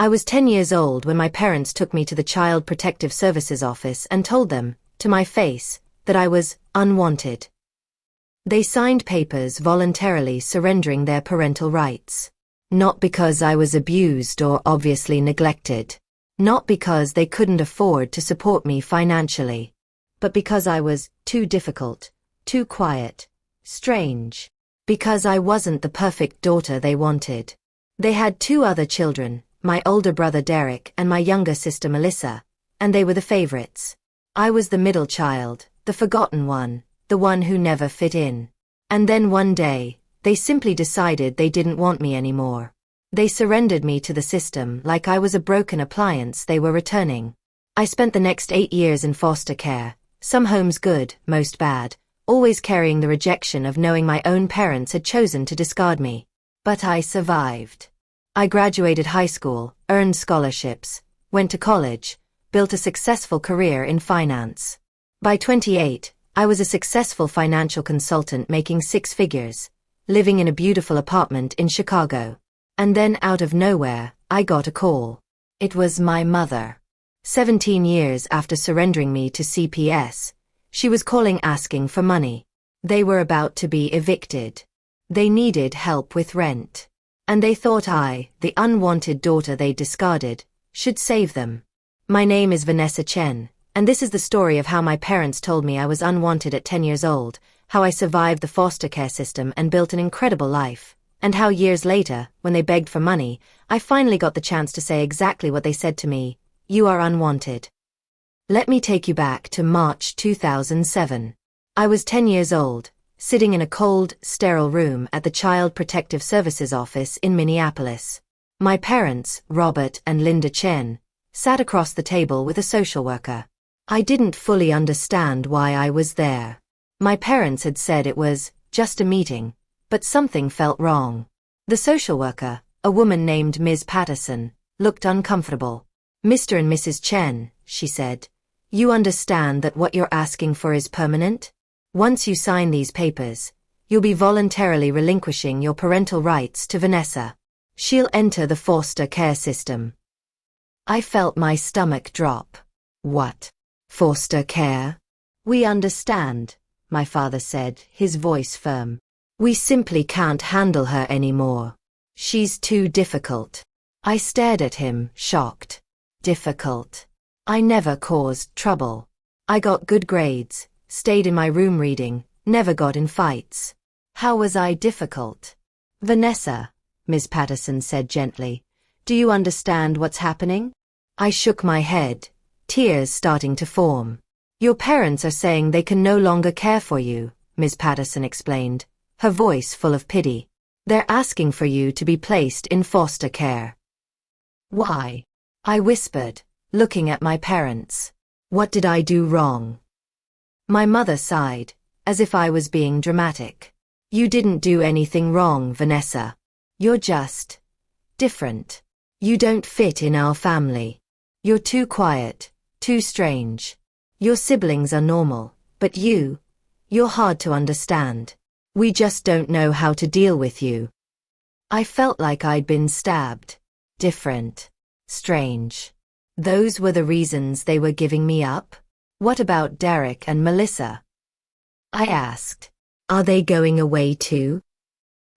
I was 10 years old when my parents took me to the Child Protective Services office and told them, to my face, that I was unwanted. They signed papers voluntarily surrendering their parental rights. Not because I was abused or obviously neglected. Not because they couldn't afford to support me financially. But because I was too difficult, too quiet, strange. Because I wasn't the perfect daughter they wanted. They had 2 other children, my older brother Derek and my younger sister Melissa, and they were the favorites. I was the middle child, the forgotten one, the one who never fit in. And then one day, they simply decided they didn't want me anymore. They surrendered me to the system like I was a broken appliance they were returning. I spent the next 8 years in foster care, some homes good, most bad, always carrying the rejection of knowing my own parents had chosen to discard me. But I survived. I graduated high school, earned scholarships, went to college, built a successful career in finance. By 28, I was a successful financial consultant making 6 figures, living in a beautiful apartment in Chicago. And then out of nowhere, I got a call. It was my mother. 17 years after surrendering me to CPS, she was calling asking for money. They were about to be evicted. They needed help with rent. And they thought I, the unwanted daughter they discarded, should save them. My name is Vanessa Chen, and this is the story of how my parents told me I was unwanted at 10 years old, how I survived the foster care system and built an incredible life, and how years later, when they begged for money, I finally got the chance to say exactly what they said to me: "You are unwanted." Let me take you back to March 2007. I was 10 years old, sitting in a cold, sterile room at the Child Protective Services office in Minneapolis. My parents, Robert and Linda Chen, sat across the table with a social worker. I didn't fully understand why I was there. My parents had said it was just a meeting, but something felt wrong. The social worker, a woman named Ms. Patterson, looked uncomfortable. "Mr. and Mrs. Chen," she said, "you understand that what you're asking for is permanent? Once you sign these papers, you'll be voluntarily relinquishing your parental rights to Vanessa. She'll enter the foster care system." I felt my stomach drop. "What? Foster care?" "We understand," my father said, his voice firm. "We simply can't handle her anymore. She's too difficult." I stared at him, shocked. Difficult. I never caused trouble. I got good grades, stayed in my room reading, never got in fights. How was I difficult? "Vanessa," Ms. Patterson said gently, "do you understand what's happening?" I shook my head, tears starting to form. "Your parents are saying they can no longer care for you," Ms. Patterson explained, her voice full of pity. "They're asking for you to be placed in foster care." "Why?" I whispered, looking at my parents. "What did I do wrong?" My mother sighed, as if I was being dramatic. "You didn't do anything wrong, Vanessa. You're just different. You don't fit in our family. You're too quiet, too strange. Your siblings are normal, but you're hard to understand. We just don't know how to deal with you." I felt like I'd been stabbed. Different. Strange. Those were the reasons they were giving me up? What about Derek and Melissa? I asked. "Are they going away too?"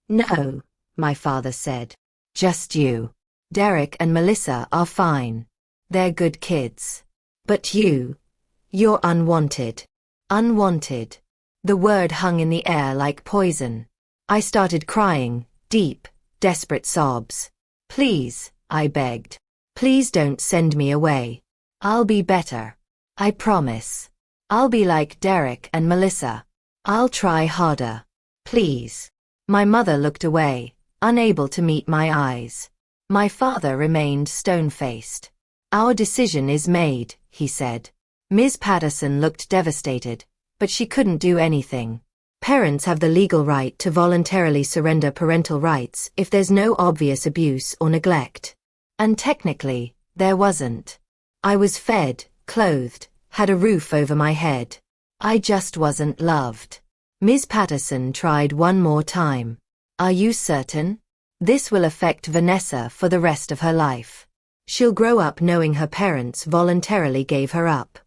"No," my father said. "Just you. Derek and Melissa are fine. They're good kids. But you're unwanted." Unwanted. The word hung in the air like poison. I started crying, deep, desperate sobs. "Please," I begged. "Please don't send me away. I'll be better. I promise. I'll be like Derek and Melissa. I'll try harder. Please." My mother looked away, unable to meet my eyes. My father remained stone-faced. "Our decision is made," he said. Ms. Patterson looked devastated, but she couldn't do anything. Parents have the legal right to voluntarily surrender parental rights if there's no obvious abuse or neglect. And technically, there wasn't. I was fed, clothed, had a roof over my head. I just wasn't loved. Ms. Patterson tried one more time. "Are you certain? This will affect Vanessa for the rest of her life. She'll grow up knowing her parents voluntarily gave her up.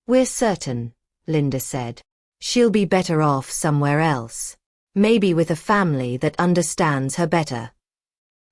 We're certain, Linda said. She'll be better off somewhere else. Maybe with a family that understands her better.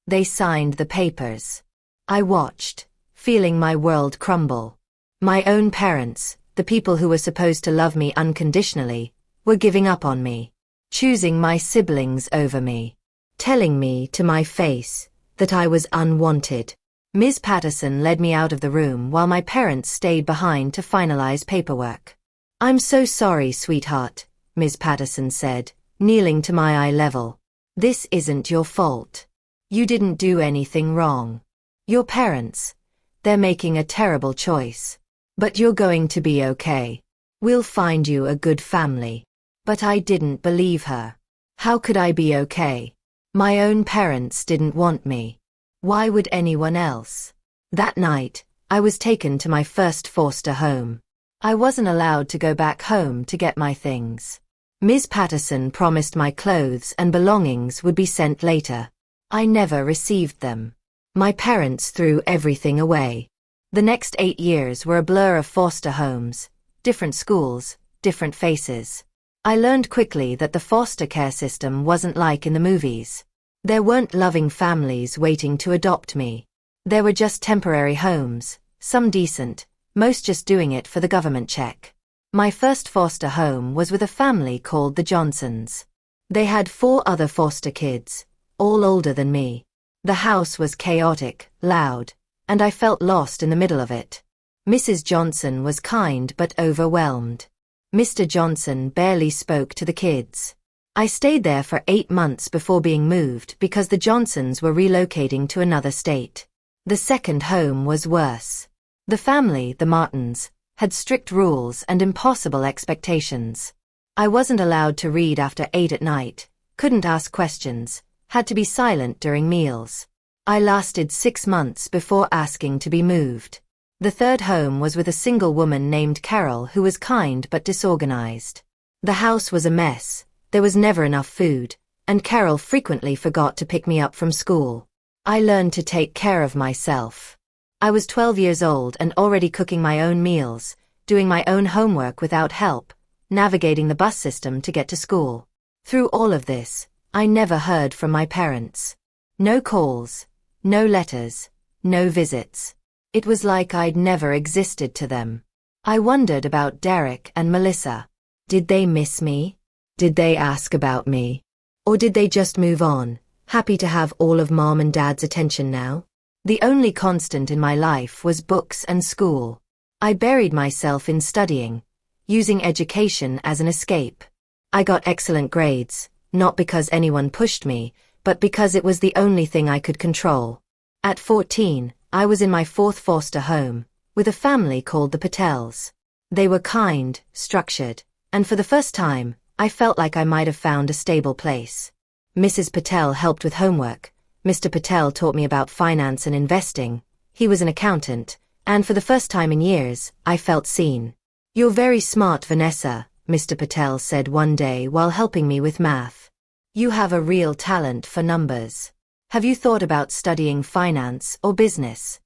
They signed the papers. I watched, feeling my world crumble. My own parents, the people who were supposed to love me unconditionally, were giving up on me, choosing my siblings over me, telling me to my face that I was unwanted. Ms. Patterson led me out of the room while my parents stayed behind to finalize paperwork. I'm so sorry, sweetheart, Ms. Patterson said, kneeling to my eye level. This isn't your fault. You didn't do anything wrong. Your parents, they're making a terrible choice. But you're going to be okay. We'll find you a good family. But I didn't believe her. How could I be okay? My own parents didn't want me. Why would anyone else? That night, I was taken to my first foster home. I wasn't allowed to go back home to get my things. Ms. Patterson promised my clothes and belongings would be sent later. I never received them. My parents threw everything away. The next 8 years were a blur of foster homes, different schools, different faces. I learned quickly that the foster care system wasn't like in the movies. There weren't loving families waiting to adopt me. There were just temporary homes, some decent, most just doing it for the government check. My first foster home was with a family called the Johnsons. They had 4 other foster kids, all older than me. The house was chaotic, loud, and I felt lost in the middle of it. Mrs. Johnson was kind but overwhelmed. Mr. Johnson barely spoke to the kids. I stayed there for 8 months before being moved because the Johnsons were relocating to another state. The second home was worse. The family, the Martins, had strict rules and impossible expectations. I wasn't allowed to read after 8 at night, couldn't ask questions, had to be silent during meals. I lasted 6 months before asking to be moved. The third home was with a single woman named Carol who was kind but disorganized. The house was a mess, there was never enough food, and Carol frequently forgot to pick me up from school. I learned to take care of myself. I was 12 years old and already cooking my own meals, doing my own homework without help, navigating the bus system to get to school. Through all of this, I never heard from my parents. No calls, no letters, no visits. It was like I'd never existed to them. I wondered about Derek and Melissa. Did they miss me? Did they ask about me? Or did they just move on, happy to have all of Mom and Dad's attention now? The only constant in my life was books and school. I buried myself in studying, using education as an escape. I got excellent grades, not because anyone pushed me, but because it was the only thing I could control. At 14, I was in my 4th foster home, with a family called the Patels. They were kind, structured, and for the first time, I felt like I might have found a stable place. Mrs. Patel helped with homework. Mr. Patel taught me about finance and investing. He was an accountant, and for the first time in years, I felt seen. "You're very smart, Vanessa," Mr. Patel said one day while helping me with math. "You have a real talent for numbers. Have you thought about studying finance or business?"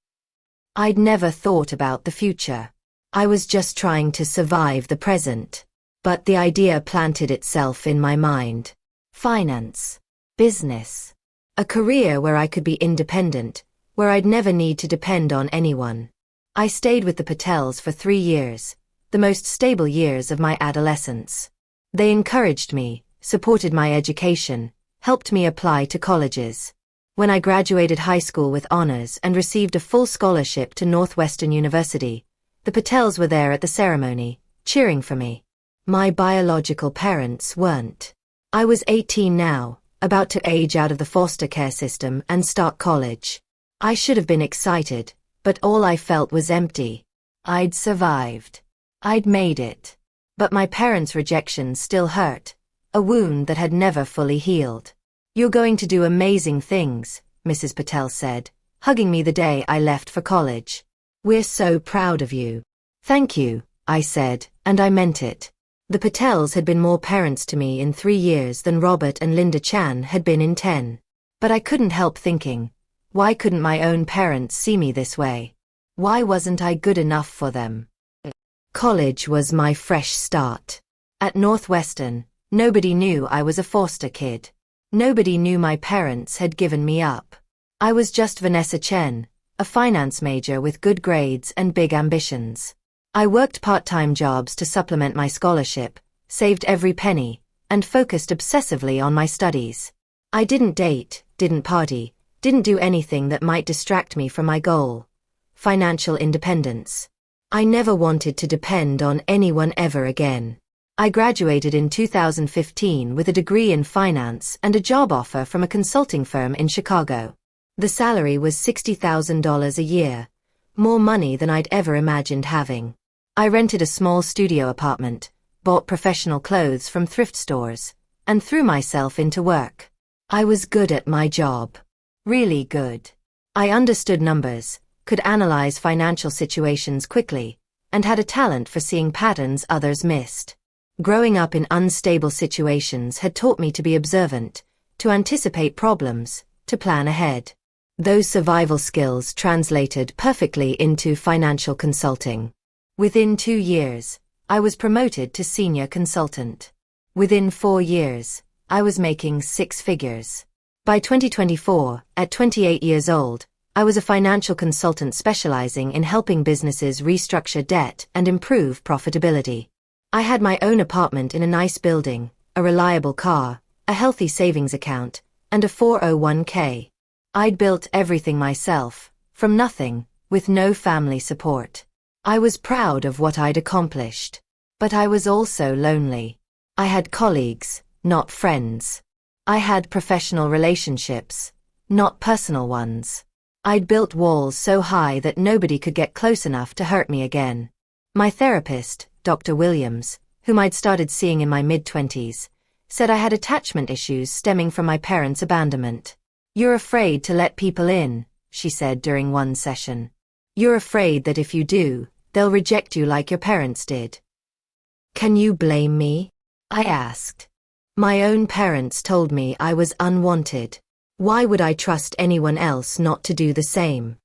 I'd never thought about the future. I was just trying to survive the present. But the idea planted itself in my mind. Finance. Business. A career where I could be independent, where I'd never need to depend on anyone. I stayed with the Patels for 3 years, the most stable years of my adolescence. They encouraged me, supported my education, helped me apply to colleges. When I graduated high school with honors and received a full scholarship to Northwestern University, the Patels were there at the ceremony, cheering for me. My biological parents weren't. I was 18 now, about to age out of the foster care system and start college. I should have been excited, but all I felt was empty. I'd survived. I'd made it. But my parents' rejection still hurt, a wound that had never fully healed. "You're going to do amazing things," Mrs. Patel said, hugging me the day I left for college. "We're so proud of you." "Thank you," I said, and I meant it. The Patels had been more parents to me in 3 years than Robert and Linda Chan had been in 10. But I couldn't help thinking, Why couldn't my own parents see me this way? Why wasn't I good enough for them? College was my fresh start. At Northwestern, nobody knew I was a foster kid. Nobody knew my parents had given me up. I was just Vanessa Chen, a finance major with good grades and big ambitions. I worked part-time jobs to supplement my scholarship, saved every penny, and focused obsessively on my studies. I didn't date, didn't party, didn't do anything that might distract me from my goal: financial independence. I never wanted to depend on anyone ever again. I graduated in 2015 with a degree in finance and a job offer from a consulting firm in Chicago. The salary was $60,000 a year, more money than I'd ever imagined having. I rented a small studio apartment, bought professional clothes from thrift stores, and threw myself into work. I was good at my job. Really good. I understood numbers, could analyze financial situations quickly, and had a talent for seeing patterns others missed. Growing up in unstable situations had taught me to be observant, to anticipate problems, to plan ahead. Those survival skills translated perfectly into financial consulting. Within 2 years, I was promoted to senior consultant. Within 4 years, I was making 6 figures. By 2024, at 28 years old, I was a financial consultant specializing in helping businesses restructure debt and improve profitability. I had my own apartment in a nice building, a reliable car, a healthy savings account, and a 401k. I'd built everything myself, from nothing, with no family support. I was proud of what I'd accomplished. But I was also lonely. I had colleagues, not friends. I had professional relationships, not personal ones. I'd built walls so high that nobody could get close enough to hurt me again. My therapist, Dr. Williams, whom I'd started seeing in my mid-20s, said I had attachment issues stemming from my parents' abandonment. "You're afraid to let people in," she said during one session. "You're afraid that if you do, they'll reject you like your parents did." "Can you blame me?" I asked. My own parents told me I was unwanted. Why would I trust anyone else not to do the same?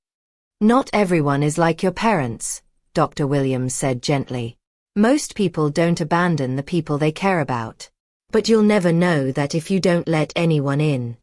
"Not everyone is like your parents," Dr. Williams said gently. "Most people don't abandon the people they care about. But you'll never know that if you don't let anyone in."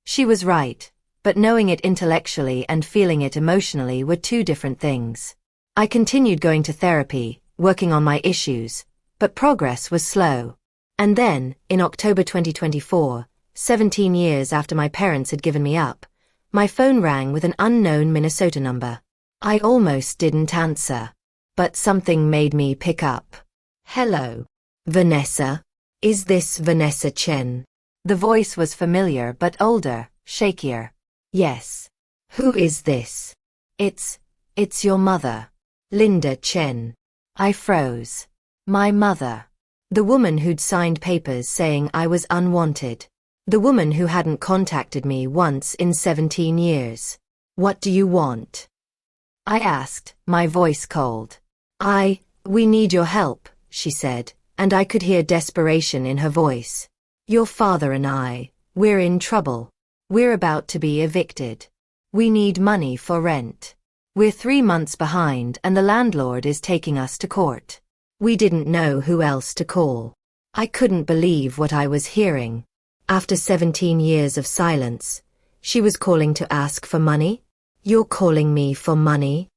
She was right, but knowing it intellectually and feeling it emotionally were two different things. I continued going to therapy, working on my issues, but progress was slow. And then, in October 2024, 17 years after my parents had given me up, my phone rang with an unknown Minnesota number. I almost didn't answer, but something made me pick up. "Hello. Vanessa? Is this Vanessa Chen?" The voice was familiar but older, shakier. "Yes. Who is this?" It's your mother. Linda Chen." I froze. My mother. The woman who'd signed papers saying I was unwanted. The woman who hadn't contacted me once in 17 years. "What do you want?" I asked, my voice cold. We need your help," she said, and I could hear desperation in her voice. "Your father and we're in trouble. We're about to be evicted. We need money for rent. We're 3 months behind and the landlord is taking us to court." We didn't know who else to call. I couldn't believe what I was hearing. After 17 years of silence, she was calling to ask for money? "You're calling me for money?"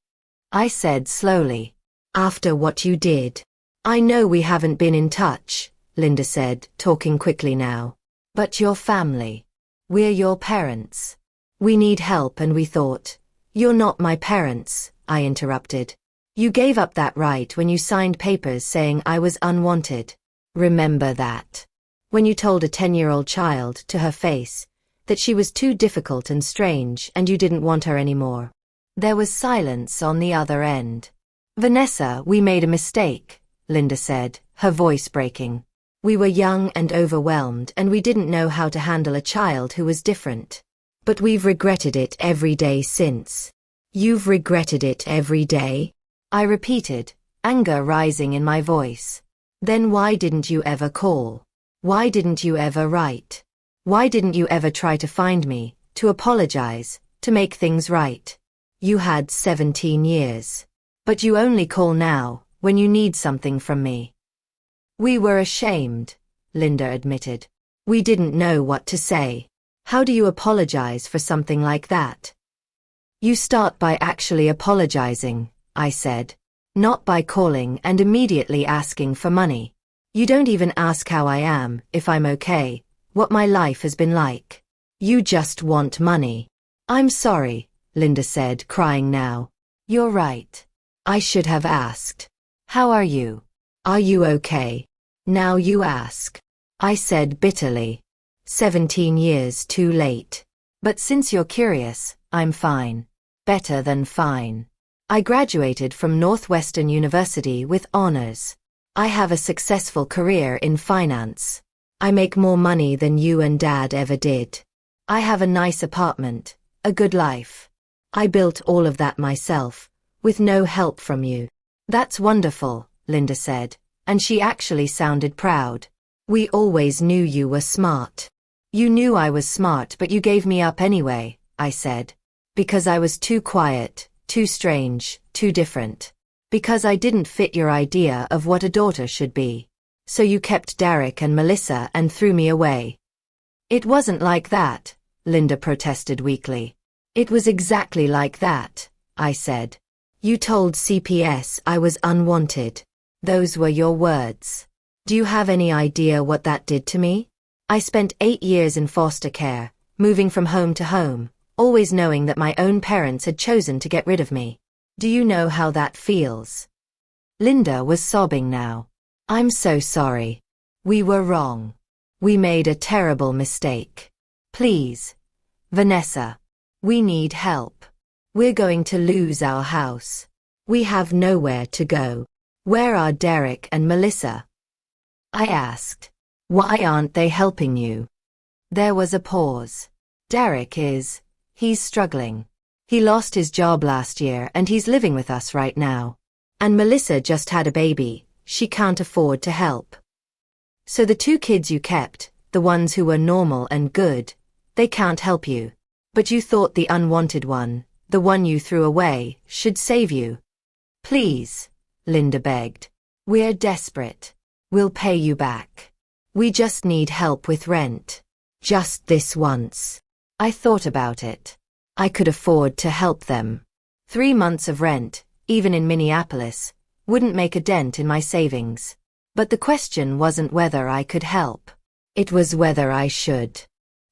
I said slowly. "After what you did." "I know we haven't been in touch," Linda said, talking quickly now. "But your family. We're your parents. We need help and we thought..." "You're not my parents," I interrupted. "You gave up that right when you signed papers saying I was unwanted. Remember that? When you told a 10-year-old child to her face that she was too difficult and strange and you didn't want her anymore." There was silence on the other end. "Vanessa, we made a mistake," Linda said, her voice breaking. "We were young and overwhelmed and we didn't know how to handle a child who was different. But we've regretted it every day since." "You've regretted it every day?" I repeated, anger rising in my voice. "Then why didn't you ever call? Why didn't you ever write? Why didn't you ever try to find me, to apologize, to make things right. You had 17 years. But you only call now, when you need something from me. We were ashamed, Linda admitted. We didn't know what to say. How do you apologize for something like that? You start by actually apologizing, I said. Not by calling and immediately asking for money. You don't even ask how I am, if I'm okay, what my life has been like. You just want money. I'm sorry, Linda said, crying now. You're right. I should have asked. How are you? Are you okay? Now you ask. I said bitterly. 17 years too late. But since you're curious, I'm fine. Better than fine. I graduated from Northwestern University with honors. I have a successful career in finance. I make more money than you and Dad ever did. I have a nice apartment, a good life. I built all of that myself, with no help from you. That's wonderful, Linda said, and she actually sounded proud. We always knew you were smart. You knew I was smart, but you gave me up anyway, I said. Because I was too quiet, too strange, too different. Because I didn't fit your idea of what a daughter should be. So you kept Derek and Melissa and threw me away. It wasn't like that, Linda protested weakly. It was exactly like that, I said. You told CPS I was unwanted. Those were your words. Do you have any idea what that did to me? I spent 8 years in foster care, moving from home to home, always knowing that my own parents had chosen to get rid of me. Do you know how that feels? Linda was sobbing now. I'm so sorry. We were wrong. We made a terrible mistake. Please, Vanessa. We need help. We're going to lose our house. We have nowhere to go. Where are Derek and Melissa? I asked. Why aren't they helping you? There was a pause. Derek he's struggling. He lost his job last year and he's living with us right now. And Melissa just had a baby. She can't afford to help. So the 2 kids you kept, the ones who were normal and good, they can't help you. But you thought the unwanted one, the one you threw away, should save you. Please, Linda begged. We're desperate. We'll pay you back. We just need help with rent. Just this once. I thought about it. I could afford to help them. 3 months of rent, even in Minneapolis, wouldn't make a dent in my savings. But the question wasn't whether I could help. It was whether I should.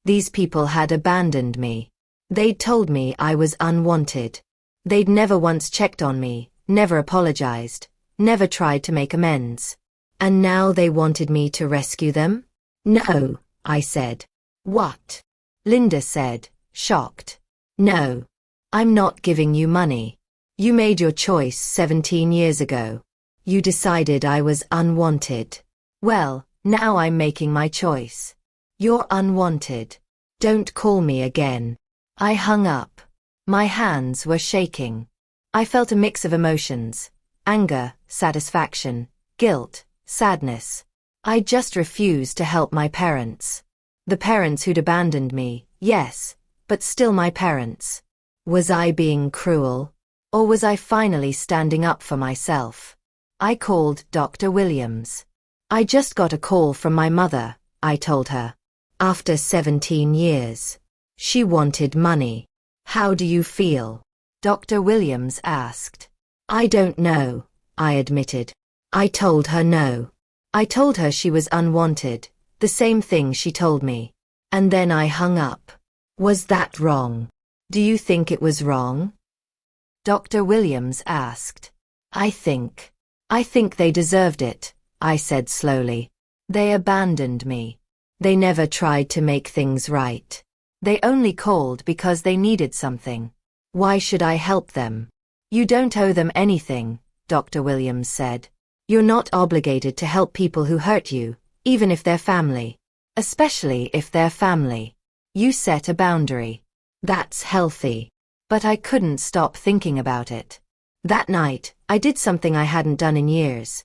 These people had abandoned me. They'd told me I was unwanted. They'd never once checked on me, never apologized, never tried to make amends. And now they wanted me to rescue them? No, I said. What? Linda said, shocked. No. I'm not giving you money. You made your choice 17 years ago. You decided I was unwanted. Well, now I'm making my choice. You're unwanted. Don't call me again. I hung up. My hands were shaking. I felt a mix of emotions. Anger, satisfaction, guilt, sadness. I just refused to help my parents. The parents who'd abandoned me, yes, but still my parents. Was I being cruel? Or was I finally standing up for myself? I called Dr. Williams. I just got a call from my mother, I told her. After 17 years. She wanted money. How do you feel? Dr. Williams asked. I don't know, I admitted. I told her no. I told her she was unwanted, the same thing she told me. And then I hung up. Was that wrong? Do you think it was wrong? Dr. Williams asked. I think they deserved it, I said slowly. They abandoned me. They never tried to make things right. They only called because they needed something. Why should I help them? You don't owe them anything, Dr. Williams said. You're not obligated to help people who hurt you, even if they're family. Especially if they're family. You set a boundary. That's healthy. But I couldn't stop thinking about it. That night, I did something I hadn't done in years.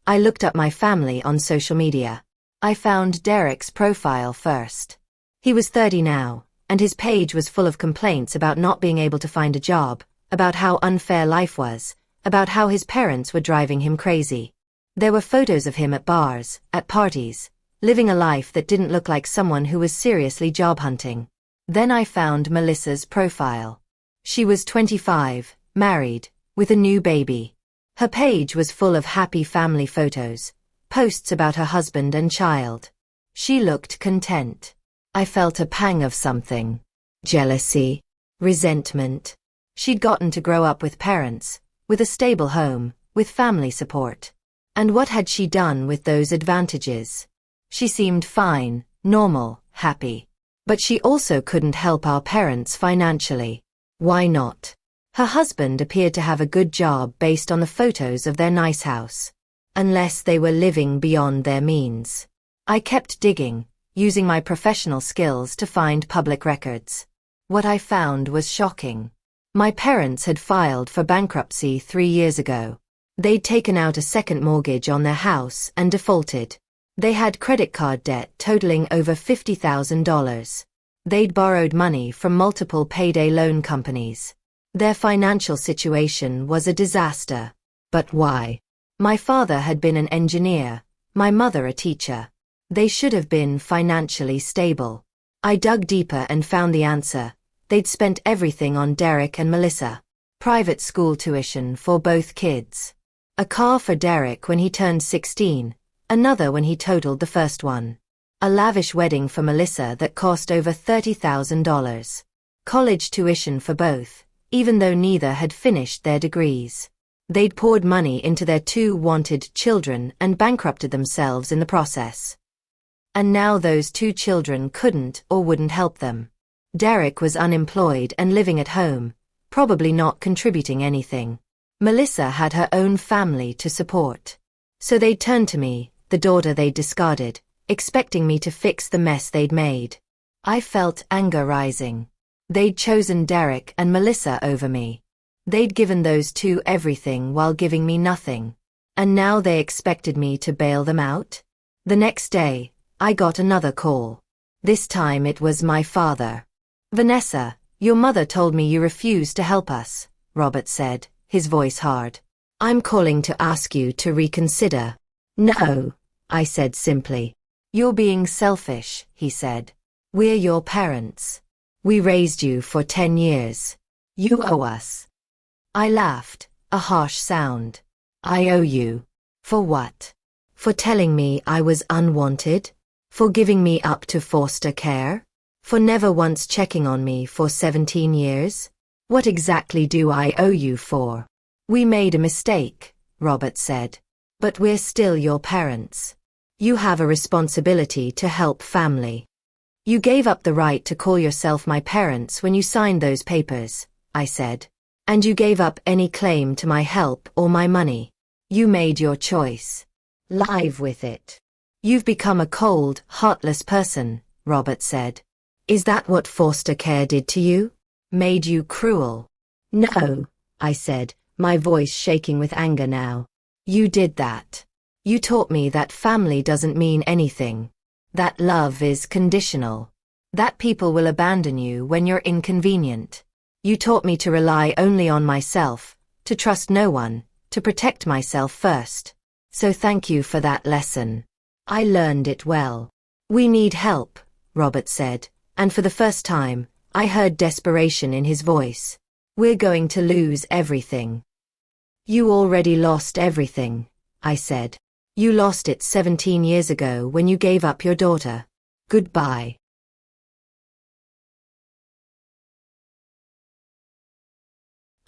I looked up my family on social media. I found Derek's profile first. He was 30 now, and his page was full of complaints about not being able to find a job, about how unfair life was, about how his parents were driving him crazy. There were photos of him at bars, at parties, living a life that didn't look like someone who was seriously job hunting. Then I found Melissa's profile. She was 25, married, with a new baby. Her page was full of happy family photos, posts about her husband and child. She looked content. I felt a pang of something. Jealousy, resentment. She'd gotten to grow up with parents, with a stable home, with family support. And what had she done with those advantages? She seemed fine, normal, happy. But she also couldn't help our parents financially. Why not? Her husband appeared to have a good job based on the photos of their nice house. Unless they were living beyond their means. I kept digging, using my professional skills to find public records. What I found was shocking. My parents had filed for bankruptcy 3 years ago. They'd taken out a second mortgage on their house and defaulted. They had credit card debt totaling over $50,000. They'd borrowed money from multiple payday loan companies. Their financial situation was a disaster. But why? My father had been an engineer, my mother a teacher. They should have been financially stable. I dug deeper and found the answer. They'd spent everything on Derek and Melissa. Private school tuition for both kids. A car for Derek when he turned 16, another when he totaled the first one. A lavish wedding for Melissa that cost over $30,000. College tuition for both, even though neither had finished their degrees. They'd poured money into their 2 wanted children and bankrupted themselves in the process. And now those 2 children couldn't or wouldn't help them. Derek was unemployed and living at home, probably not contributing anything. Melissa had her own family to support. So they turned to me, the daughter they'd discarded, expecting me to fix the mess they'd made. I felt anger rising. They'd chosen Derek and Melissa over me. They'd given those 2 everything while giving me nothing. And now they expected me to bail them out? The next day, I got another call. This time it was my father. "Vanessa, your mother told me you refused to help us," Robert said, his voice hard. "I'm calling to ask you to reconsider." "No," I said simply. "You're being selfish," he said. "We're your parents. We raised you for 10 years. You owe us." I laughed, a harsh sound. "I owe you. For what? For telling me I was unwanted? For giving me up to foster care? For never once checking on me for 17 years? What exactly do I owe you for?" "We made a mistake," Robert said. "But we're still your parents. You have a responsibility to help family. You gave up the right to call yourself my parents when you signed those papers," I said. "And you gave up any claim to my help or my money. You made your choice. Live with it. You've become a cold, heartless person," Robert said. "Is that what foster care did to you? Made you cruel?" "No," I said, my voice shaking with anger now. "You did that. You taught me that family doesn't mean anything. That love is conditional. That people will abandon you when you're inconvenient. You taught me to rely only on myself, to trust no one, to protect myself first. So thank you for that lesson. I learned it well." "We need help," Robert said, and for the first time, I heard desperation in his voice. "We're going to lose everything." "You already lost everything," I said. "You lost it 17 years ago when you gave up your daughter. Goodbye."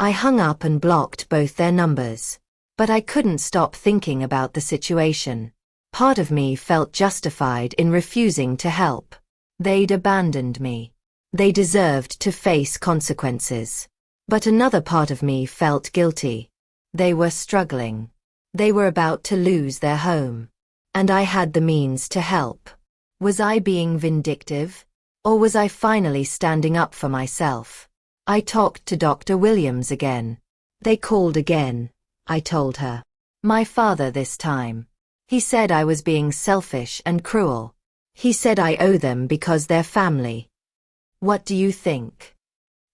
I hung up and blocked both their numbers. But I couldn't stop thinking about the situation. Part of me felt justified in refusing to help. They'd abandoned me. They deserved to face consequences. But another part of me felt guilty. They were struggling. They were about to lose their home. And I had the means to help. Was I being vindictive? Or was I finally standing up for myself? I talked to Dr. Williams again. "They called again," I told her. "My father this time. He said I was being selfish and cruel. He said I owe them because they're family." What do you think?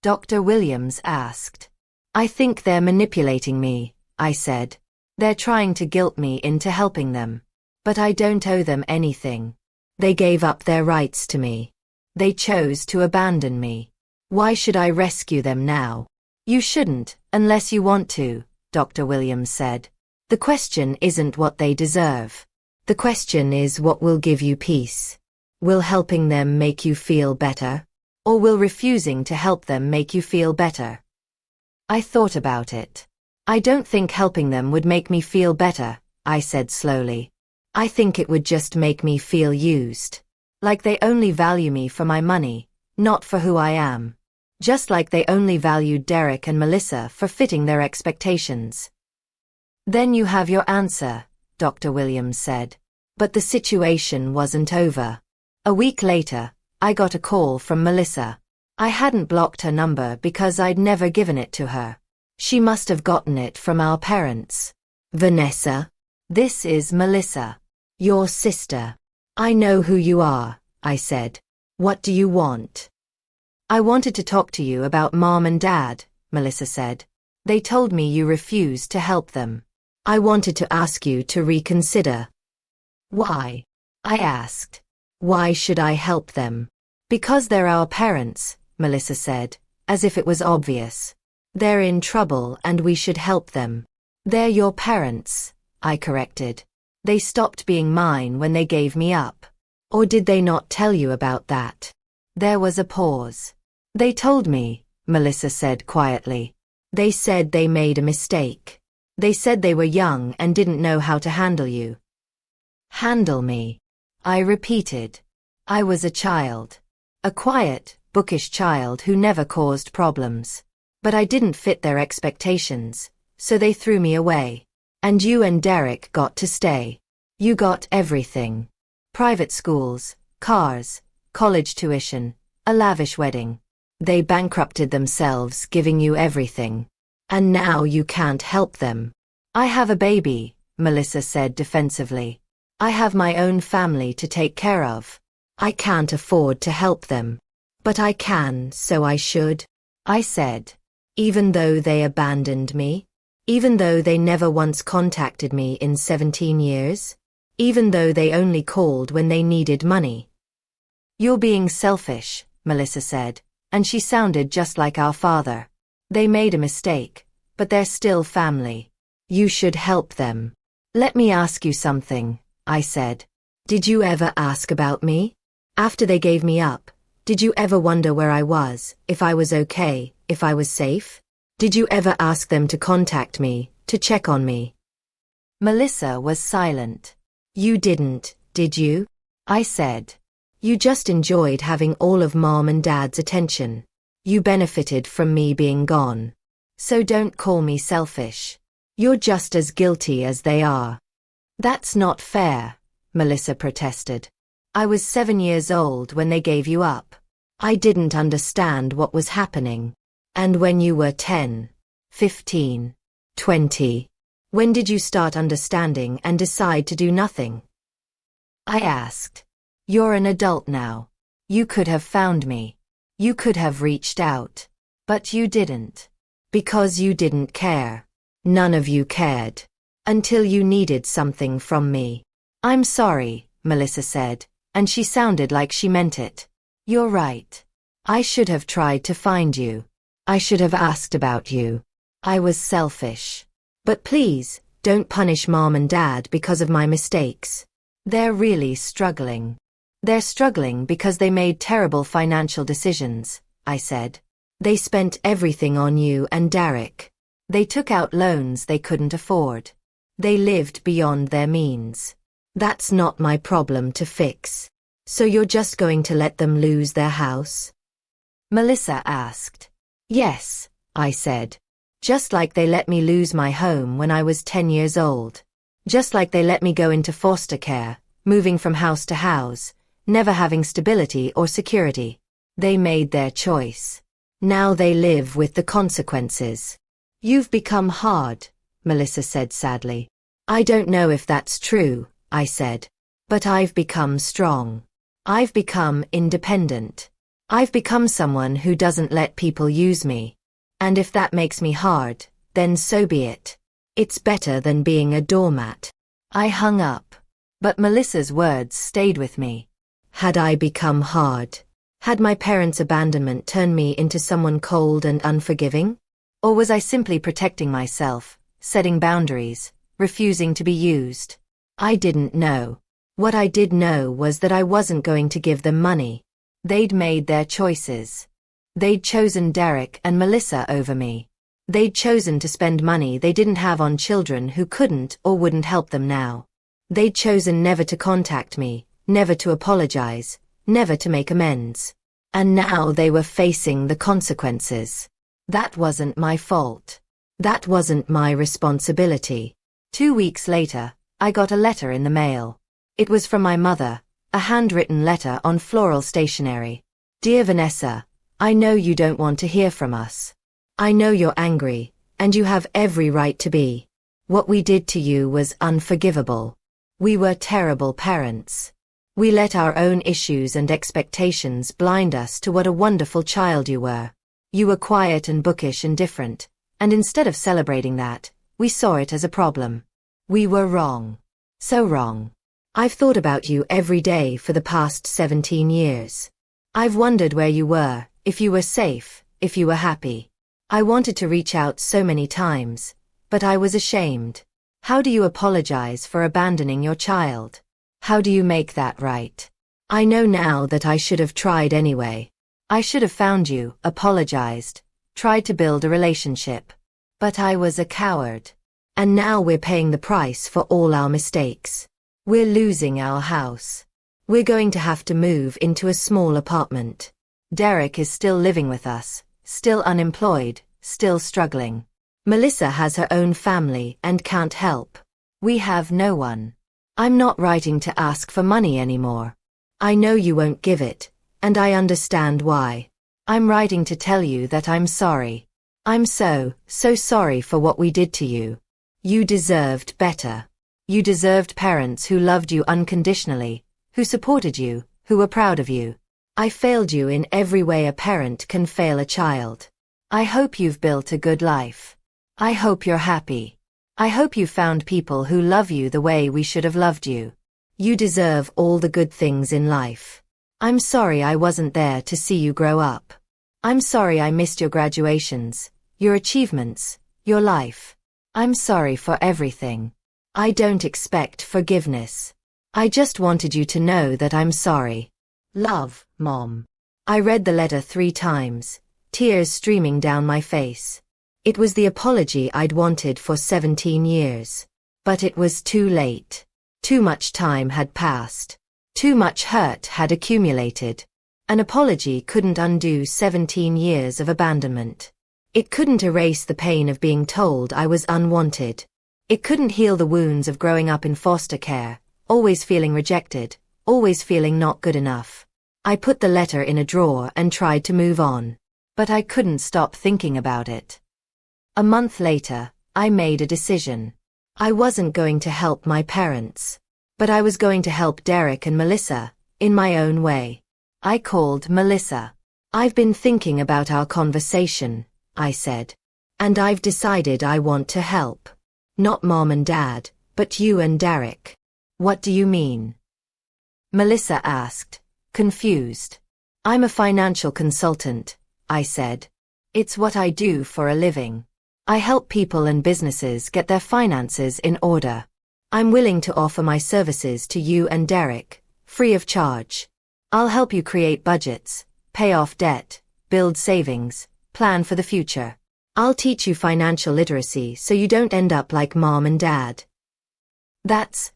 Dr. Williams asked. I think they're manipulating me, I said. They're trying to guilt me into helping them. But I don't owe them anything. They gave up their rights to me. They chose to abandon me. Why should I rescue them now? You shouldn't, unless you want to, Dr. Williams said. The question isn't what they deserve. The question is what will give you peace. Will helping them make you feel better? Or will refusing to help them make you feel better? I thought about it. I don't think helping them would make me feel better, I said slowly. I think it would just make me feel used. Like they only value me for my money, not for who I am. Just like they only valued Derek and Melissa for fitting their expectations. Then you have your answer, Dr. Williams said. But the situation wasn't over. A week later, I got a call from Melissa. I hadn't blocked her number because I'd never given it to her. She must have gotten it from our parents. Vanessa? This is Melissa. Your sister. I know who you are, I said. What do you want? I wanted to talk to you about Mom and Dad, Melissa said. They told me you refused to help them. I wanted to ask you to reconsider. Why? I asked. Why should I help them? Because they're our parents, Melissa said, as if it was obvious. They're in trouble and we should help them. They're your parents, I corrected. They stopped being mine when they gave me up. Or did they not tell you about that? There was a pause. They told me, Melissa said quietly. They said they made a mistake. They said they were young and didn't know how to handle you. Handle me, I repeated. I was a child. A quiet, bookish child who never caused problems. But I didn't fit their expectations, so they threw me away. And you and Derek got to stay. You got everything. Private schools, cars, college tuition, a lavish wedding. They bankrupted themselves giving you everything. And now you can't help them. I have a baby, Melissa said defensively. I have my own family to take care of. I can't afford to help them. But I can, so I should, I said. Even though they abandoned me? Even though they never once contacted me in 17 years? Even though they only called when they needed money? You're being selfish, Melissa said, and she sounded just like our father. They made a mistake, but they're still family. You should help them. Let me ask you something, I said. Did you ever ask about me? After they gave me up, did you ever wonder where I was, if I was okay, if I was safe? Did you ever ask them to contact me, to check on me? Melissa was silent. You didn't, did you? I said. You just enjoyed having all of Mom and Dad's attention. You benefited from me being gone. So don't call me selfish. You're just as guilty as they are. That's not fair, Melissa protested. I was 7 years old when they gave you up. I didn't understand what was happening. And when you were 10, 15, 20, when did you start understanding and decide to do nothing? I asked. You're an adult now. You could have found me. You could have reached out. But you didn't. Because you didn't care. None of you cared. Until you needed something from me. I'm sorry, Melissa said, and she sounded like she meant it. You're right. I should have tried to find you. I should have asked about you. I was selfish. But please, don't punish Mom and Dad because of my mistakes. They're really struggling. They're struggling because they made terrible financial decisions, I said. They spent everything on you and Derek. They took out loans they couldn't afford. They lived beyond their means. That's not my problem to fix. So you're just going to let them lose their house? Melissa asked. Yes, I said. Just like they let me lose my home when I was 10 years old. Just like they let me go into foster care, moving from house to house, never having stability or security. They made their choice. Now they live with the consequences. You've become hard, Melissa said sadly. I don't know if that's true, I said. But I've become strong. I've become independent. I've become someone who doesn't let people use me. And if that makes me hard, then so be it. It's better than being a doormat. I hung up. But Melissa's words stayed with me. Had I become hard? Had my parents' abandonment turned me into someone cold and unforgiving? Or was I simply protecting myself, setting boundaries, refusing to be used? I didn't know. What I did know was that I wasn't going to give them money. They'd made their choices. They'd chosen Derek and Melissa over me. They'd chosen to spend money they didn't have on children who couldn't or wouldn't help them now. They'd chosen never to contact me, never to apologize, never to make amends. And now they were facing the consequences. That wasn't my fault. That wasn't my responsibility. 2 weeks later, I got a letter in the mail. It was from my mother, a handwritten letter on floral stationery. Dear Vanessa, I know you don't want to hear from us. I know you're angry, and you have every right to be. What we did to you was unforgivable. We were terrible parents. We let our own issues and expectations blind us to what a wonderful child you were. You were quiet and bookish and different, and instead of celebrating that, we saw it as a problem. We were wrong. So wrong. I've thought about you every day for the past 17 years. I've wondered where you were, if you were safe, if you were happy. I wanted to reach out so many times, but I was ashamed. How do you apologize for abandoning your child? How do you make that right? I know now that I should have tried anyway. I should have found you, apologized, tried to build a relationship. But I was a coward. And now we're paying the price for all our mistakes. We're losing our house. We're going to have to move into a small apartment. Derek is still living with us, still unemployed, still struggling. Melissa has her own family and can't help. We have no one. I'm not writing to ask for money anymore. I know you won't give it, and I understand why. I'm writing to tell you that I'm sorry. I'm so sorry for what we did to you. You deserved better. You deserved parents who loved you unconditionally, who supported you, who were proud of you. I failed you in every way a parent can fail a child. I hope you've built a good life. I hope you're happy. I hope you found people who love you the way we should have loved you. You deserve all the good things in life. I'm sorry I wasn't there to see you grow up. I'm sorry I missed your graduations, your achievements, your life. I'm sorry for everything. I don't expect forgiveness. I just wanted you to know that I'm sorry. Love, Mom. I read the letter 3 times, tears streaming down my face. It was the apology I'd wanted for 17 years. But it was too late. Too much time had passed. Too much hurt had accumulated. An apology couldn't undo 17 years of abandonment. It couldn't erase the pain of being told I was unwanted. It couldn't heal the wounds of growing up in foster care, always feeling rejected, always feeling not good enough. I put the letter in a drawer and tried to move on. But I couldn't stop thinking about it. A month later, I made a decision. I wasn't going to help my parents. But I was going to help Derek and Melissa, in my own way. I called Melissa. I've been thinking about our conversation, I said. And I've decided I want to help. Not Mom and Dad, but you and Derek. What do you mean? Melissa asked, confused. I'm a financial consultant, I said. It's what I do for a living. I help people and businesses get their finances in order. I'm willing to offer my services to you and Derek, free of charge. I'll help you create budgets, pay off debt, build savings, plan for the future. I'll teach you financial literacy so you don't end up like Mom and Dad. That's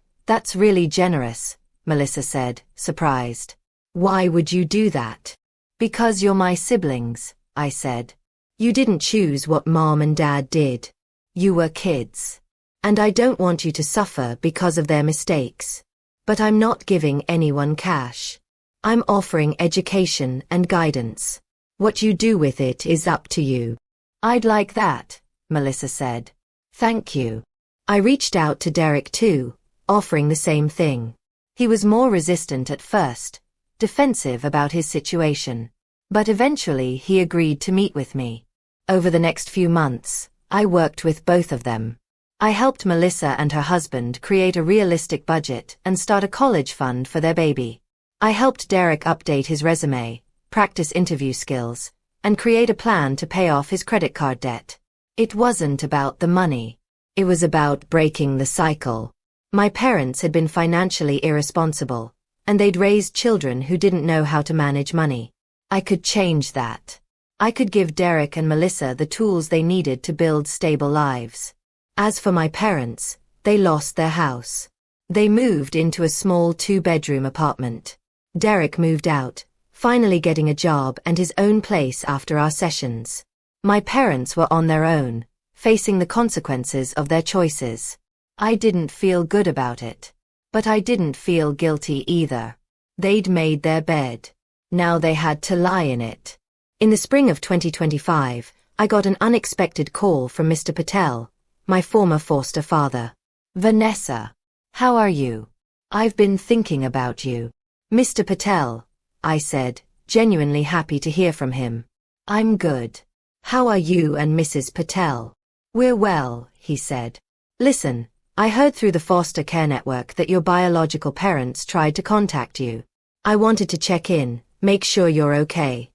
really generous, Melissa said, surprised. Why would you do that? Because you're my siblings, I said. You didn't choose what Mom and Dad did. You were kids. And I don't want you to suffer because of their mistakes. But I'm not giving anyone cash. I'm offering education and guidance. What you do with it is up to you. I'd like that, Melissa said. Thank you. I reached out to Derek too, offering the same thing. He was more resistant at first, defensive about his situation. But eventually he agreed to meet with me. Over the next few months, I worked with both of them. I helped Melissa and her husband create a realistic budget and start a college fund for their baby. I helped Derek update his resume, practice interview skills, and create a plan to pay off his credit card debt. It wasn't about the money. It was about breaking the cycle. My parents had been financially irresponsible, and they'd raised children who didn't know how to manage money. I could change that. I could give Derek and Melissa the tools they needed to build stable lives. As for my parents, they lost their house. They moved into a small 2-bedroom apartment. Derek moved out, finally getting a job and his own place after our sessions. My parents were on their own, facing the consequences of their choices. I didn't feel good about it. But I didn't feel guilty either. They'd made their bed. Now they had to lie in it. In the spring of 2025, I got an unexpected call from Mr. Patel, my former foster father. "Vanessa, how are you? I've been thinking about you." "Mr. Patel," I said, genuinely happy to hear from him. "I'm good. How are you and Mrs. Patel?" "We're well," he said. "Listen, I heard through the foster care network that your biological parents tried to contact you. I wanted to check in, make sure you're okay."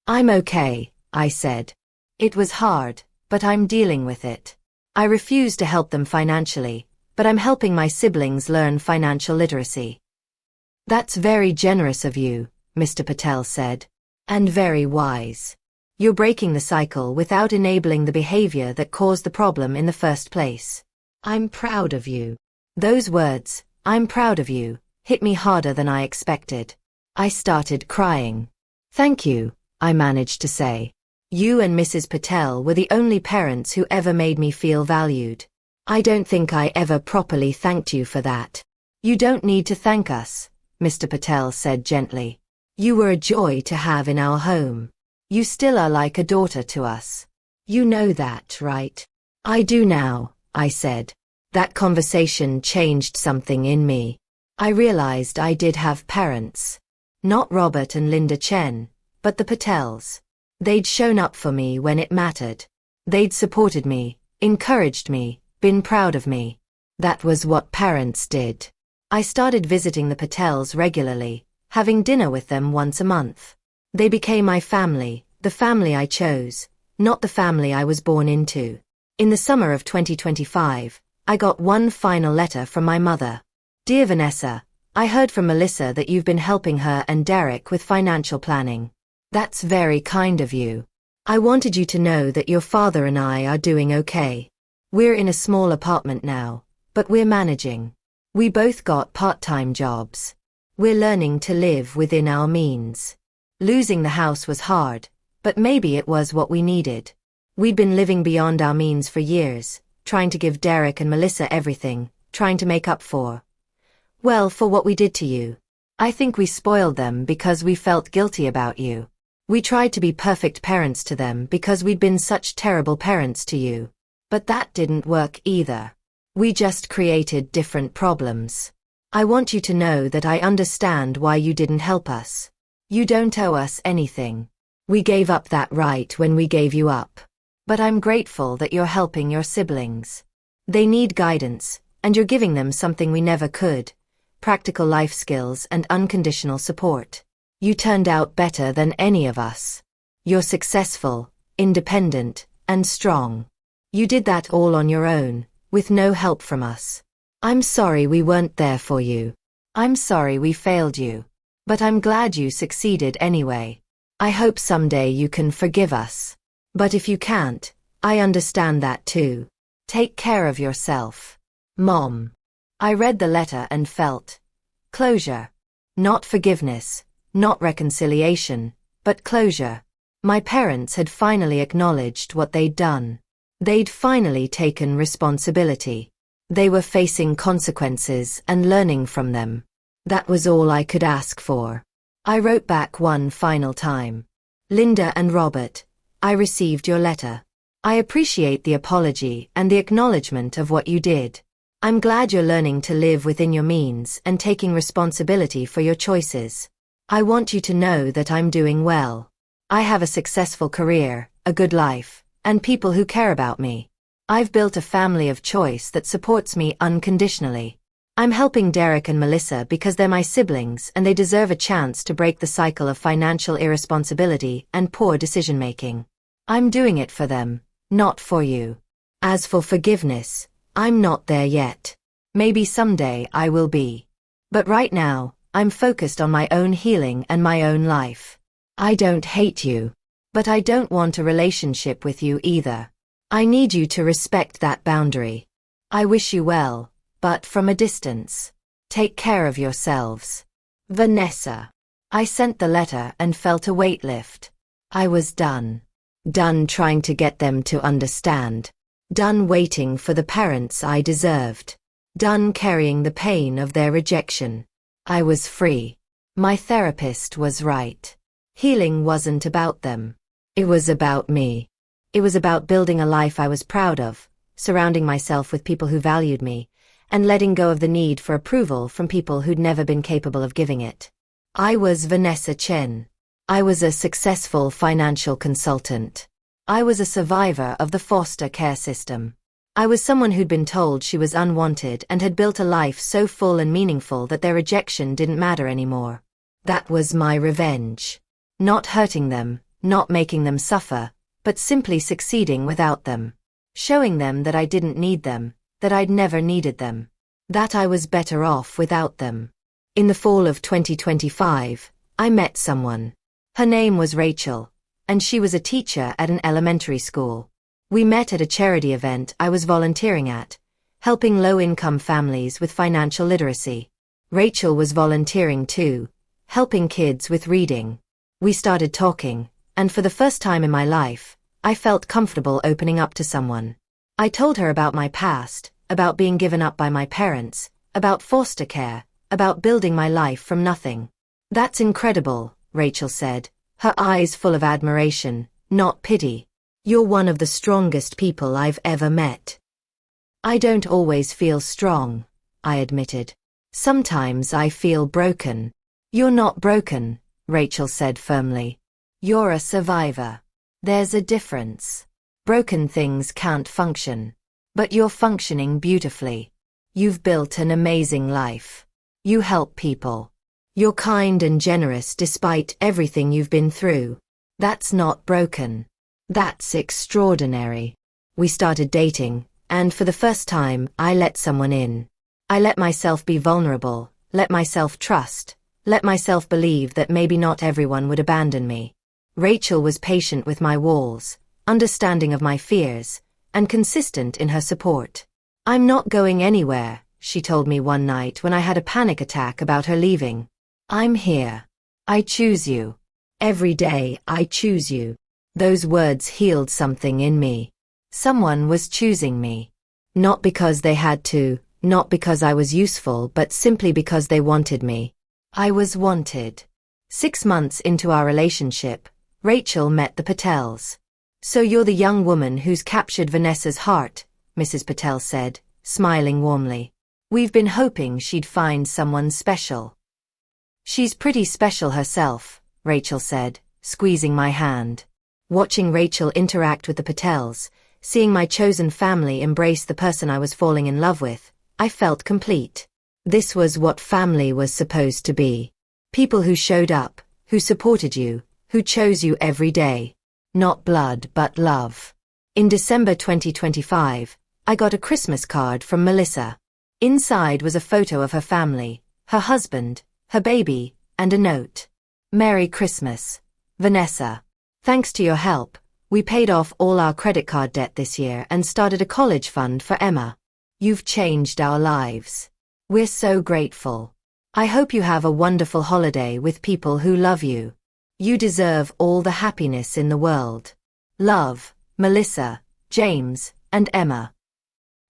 "I'm okay," I said. "It was hard, but I'm dealing with it. I refuse to help them financially, but I'm helping my siblings learn financial literacy." "That's very generous of you," Mr. Patel said. "And very wise. You're breaking the cycle without enabling the behavior that caused the problem in the first place. I'm proud of you." Those words, "I'm proud of you," hit me harder than I expected. I started crying. "Thank you," I managed to say. "You and Mrs. Patel were the only parents who ever made me feel valued. I don't think I ever properly thanked you for that." "You don't need to thank us," Mr. Patel said gently. "You were a joy to have in our home. You still are like a daughter to us. You know that, right?" "I do now," I said. That conversation changed something in me. I realized I did have parents. Not Robert and Linda Chen, but the Patels. They'd shown up for me when it mattered. They'd supported me, encouraged me, been proud of me. That was what parents did. I started visiting the Patels regularly, having dinner with them once a month. They became my family, the family I chose, not the family I was born into. In the summer of 2025, I got one final letter from my mother. "Dear Vanessa, I heard from Melissa that you've been helping her and Derek with financial planning. That's very kind of you. I wanted you to know that your father and I are doing okay. We're in a small apartment now, but we're managing. We both got part-time jobs. We're learning to live within our means. Losing the house was hard, but maybe it was what we needed. We'd been living beyond our means for years, trying to give Derek and Melissa everything, trying to make up for what we did to you. I think we spoiled them because we felt guilty about you. We tried to be perfect parents to them because we'd been such terrible parents to you. But that didn't work either. We just created different problems. I want you to know that I understand why you didn't help us. You don't owe us anything. We gave up that right when we gave you up. But I'm grateful that you're helping your siblings. They need guidance, and you're giving them something we never could: practical life skills and unconditional support. You turned out better than any of us. You're successful, independent, and strong. You did that all on your own, with no help from us. I'm sorry we weren't there for you. I'm sorry we failed you. But I'm glad you succeeded anyway. I hope someday you can forgive us. But if you can't, I understand that too. Take care of yourself. Mom." I read the letter and felt closure. Not forgiveness, not reconciliation, but closure. My parents had finally acknowledged what they'd done. They'd finally taken responsibility. They were facing consequences and learning from them. That was all I could ask for. I wrote back one final time. "Linda and Robert, I received your letter. I appreciate the apology and the acknowledgement of what you did. I'm glad you're learning to live within your means and taking responsibility for your choices. I want you to know that I'm doing well. I have a successful career, a good life, and people who care about me. I've built a family of choice that supports me unconditionally. I'm helping Derek and Melissa because they're my siblings and they deserve a chance to break the cycle of financial irresponsibility and poor decision-making. I'm doing it for them, not for you. As for forgiveness, I'm not there yet. Maybe someday I will be. But right now, I'm focused on my own healing and my own life. I don't hate you. But I don't want a relationship with you either. I need you to respect that boundary. I wish you well, but from a distance. Take care of yourselves. Vanessa. I sent the letter and felt a weight lift. I was done. Done trying to get them to understand. Done waiting for the parents I deserved. Done carrying the pain of their rejection. I was free. My therapist was right. Healing wasn't about them. It was about me. It was about building a life I was proud of, surrounding myself with people who valued me, and letting go of the need for approval from people who'd never been capable of giving it. I was Vanessa Chen. I was a successful financial consultant. I was a survivor of the foster care system. I was someone who'd been told she was unwanted and had built a life so full and meaningful that their rejection didn't matter anymore. That was my revenge. Not hurting them, not making them suffer, but simply succeeding without them. Showing them that I didn't need them, that I'd never needed them. That I was better off without them. In the fall of 2025, I met someone. Her name was Rachel, and she was a teacher at an elementary school. We met at a charity event I was volunteering at, helping low-income families with financial literacy. Rachel was volunteering too, helping kids with reading. We started talking, and for the first time in my life, I felt comfortable opening up to someone. I told her about my past, about being given up by my parents, about foster care, about building my life from nothing. That's incredible, Rachel said, her eyes full of admiration, not pity. You're one of the strongest people I've ever met. I don't always feel strong, I admitted. Sometimes I feel broken. You're not broken, Rachel said firmly. You're a survivor. There's a difference. Broken things can't function. But you're functioning beautifully. You've built an amazing life. You help people. You're kind and generous despite everything you've been through. That's not broken. That's extraordinary. We started dating, and for the first time, I let someone in. I let myself be vulnerable, let myself trust, let myself believe that maybe not everyone would abandon me. Rachel was patient with my walls, understanding of my fears, and consistent in her support. I'm not going anywhere, she told me one night when I had a panic attack about her leaving. I'm here. I choose you. Every day I choose you. Those words healed something in me. Someone was choosing me. Not because they had to, not because I was useful, but simply because they wanted me. I was wanted. 6 months into our relationship, Rachel met the Patels. So you're the young woman who's captured Vanessa's heart, Mrs. Patel said, smiling warmly. We've been hoping she'd find someone special. She's pretty special herself, Rachel said, squeezing my hand. Watching Rachel interact with the Patels, seeing my chosen family embrace the person I was falling in love with, I felt complete. This was what family was supposed to be. People who showed up, who supported you, who chose you every day. Not blood but love. In December 2025, I got a Christmas card from Melissa. Inside was a photo of her family, her husband, her baby, and a note. Merry Christmas, Vanessa. Thanks to your help, we paid off all our credit card debt this year and started a college fund for Emma. You've changed our lives. We're so grateful. I hope you have a wonderful holiday with people who love you. You deserve all the happiness in the world. Love, Melissa, James, and Emma.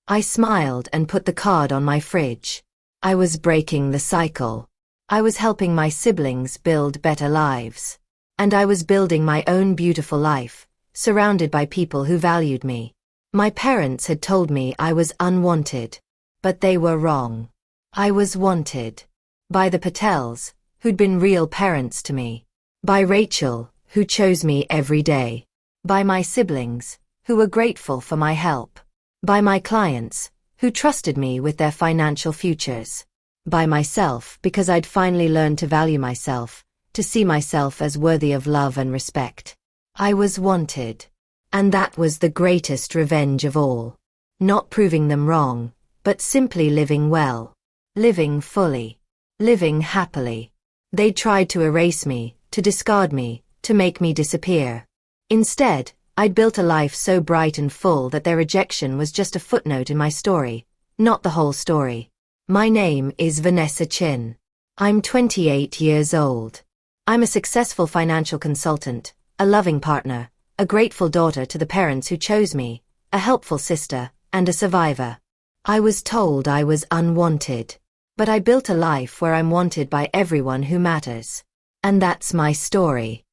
I smiled and put the card on my fridge. I was breaking the cycle. I was helping my siblings build better lives. And I was building my own beautiful life, surrounded by people who valued me. My parents had told me I was unwanted. But they were wrong. I was wanted. By the Patels, who'd been real parents to me. By Rachel, who chose me every day. By my siblings, who were grateful for my help. By my clients, who trusted me with their financial futures. By myself, because I'd finally learned to value myself, to see myself as worthy of love and respect. I was wanted. And that was the greatest revenge of all. Not proving them wrong, but simply living well. Living fully. Living happily. They tried to erase me, to discard me, to make me disappear. Instead, I'd built a life so bright and full that their rejection was just a footnote in my story, not the whole story. My name is Vanessa Chin. I'm 28 years old. I'm a successful financial consultant, a loving partner, a grateful daughter to the parents who chose me, a helpful sister, and a survivor. I was told I was unwanted. But I built a life where I'm wanted by everyone who matters. And that's my story.